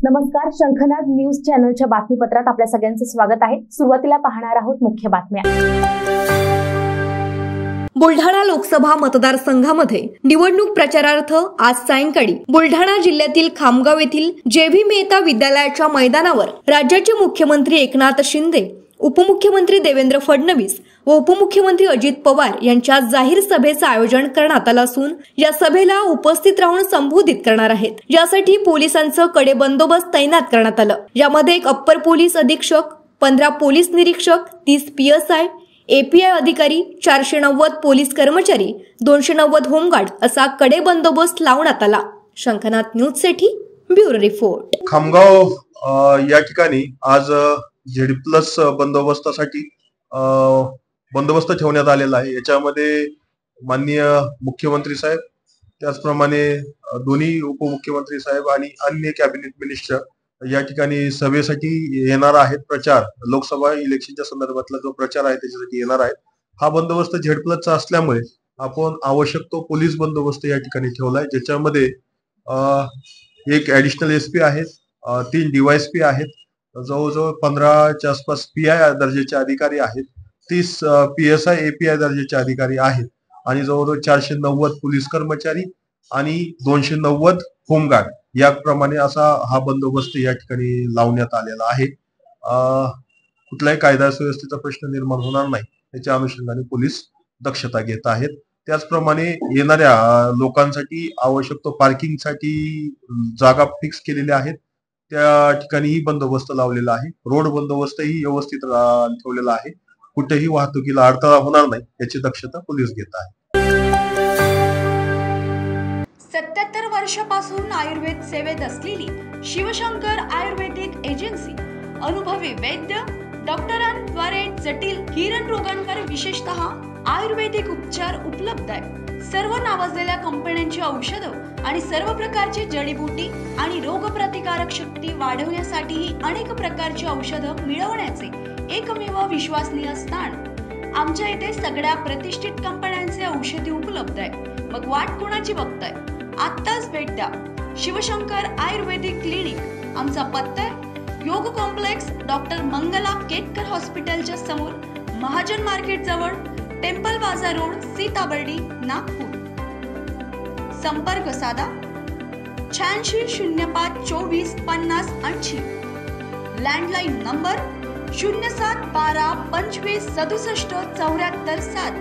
नमस्कार, शंखनाद न्यूज चॅनलच्या बातमीपत्रात आपल्या सगळ्यांचं स्वागत आहे। सुरुवातीला पाहणार आहोत मुख्य बातम्या। बुलढाणा लोकसभा मतदारसंघामध्ये निवडणूक प्रचारार्थ आज सायंकाळी बुलढाणा जिल्ह्यातील खामगाव येथील जे.व्ही. मेहता विद्यालयाच्या मैदानावर राज्याचे मुख्यमंत्री एकनाथ शिंदे, उपमुख्यमंत्री देवेंद्र फडणवीस व उपमुख्यमंत्री अजित पवार यांच्या जाहीर सभेचं आयोजन करण्यात आलं असून या सभेला उपस्थित राहून संबोधित करणार आहेत। यासाठी पोलिसांचं कडे बंदोबस्त तैनात करण्यात आलं। यामध्ये एक अप्पर पोलीस अधीक्षक, 15 पोलीस निरीक्षक, 30 PSI, API अधिकारी, 490 पोलीस कर्मचारी, 290 होमगार्ड असा कडे बंदोबस्त लावण्यात आला। शंखनाद न्यूज साठी ब्युरो रिपोर्ट। खामगाव या ठिकाणी आज Z+ बंदोबस्तासाठी बंदोबस्त ठेवण्यात आलेला आहे। याच्यामध्ये माननीय मुख्यमंत्री साहेब, त्याचप्रमाणे दोन्ही उपमुख्यमंत्री साहेब आणि अन्य कॅबिनेट मिनिस्टर या ठिकाणी सभेसाठी येणार आहेत। प्रचार लोकसभा इलेक्शनच्या संदर्भातला जो प्रचार आहे त्याच्यासाठी येणार आहेत। हा बंदोबस्त Z+ असल्यामुळे आपण आवश्यक तो पोलीस बंदोबस्त या ठिकाणी ठेवलाय, ज्याच्यामध्ये एक ऍडिशनल SP आहेत, 3 DYSP आहेत, जवळजवळ 15च्या आसपास PI दर्जाचे अधिकारी आहेत, 30 PSI API दर्जाचे अधिकारी आहेत आणि जवळजवळ 490 पोलीस कर्मचारी आणि 290 होमगार्ड याप्रमाणे असा हा बंदोबस्त या ठिकाणी लावण्यात आलेला आहे। कुठलाही कायदा सुव्यवस्थेचा प्रश्न निर्माण होणार नाही याच्या अनुषंगाने पोलीस दक्षता घेत आहेत। त्याचप्रमाणे येणाऱ्या लोकांसाठी आवश्यक तो पार्किंगसाठी जागा फिक्स केलेल्या आहेत, त्या ठिकाणीही बंदोबस्त लावलेला आहे। रोड बंदोबस्तही व्यवस्थित ठेवलेला आहे, कुठेही वाहतुकीला अडथळा होणार नाही याची दक्षता पोलीस घेत आहे। 77 वर्षापासून आयुर्वेद सेवेत असलेली शिवशंकर आयुर्वेदिक एजन्सी अनुभवी वैद्य डॉक्टरांद्वारे जटिल हिरण रोगांवर विशेषतः आयुर्वेदिक उपचार उपलब्ध आहे। सर्व नावाजलेल्या कंपन्यांची औषधं आणि सर्व प्रकारची जडीबुटी आणि रोगप्रतिकारक शक्ती वाढवण्यासाठी अनेक प्रकारची औषधं मिळवण्याचे एकमेव विश्वसनीय स्थान। आमच्या इथे सगळ्या प्रतिष्ठित कंपन्यांचे औषधी उपलब्ध आहे। मग वाट कोणाची बघताय? आत्ताच भेट द्या शिवशंकर आयुर्वेदिक क्लिनिक। आमचा पत्ता योग कॉम्प्लेक्स, डॉक्टर मंगला केतकर हॉस्पिटलच्या समोर, महाजन मार्केट जवळ, टेम्पल बाजार रोड, सीताबर्डी, नागपूर। संपर्क साधा 8605 24 50 80। Landline number 0712 25 67 74 7।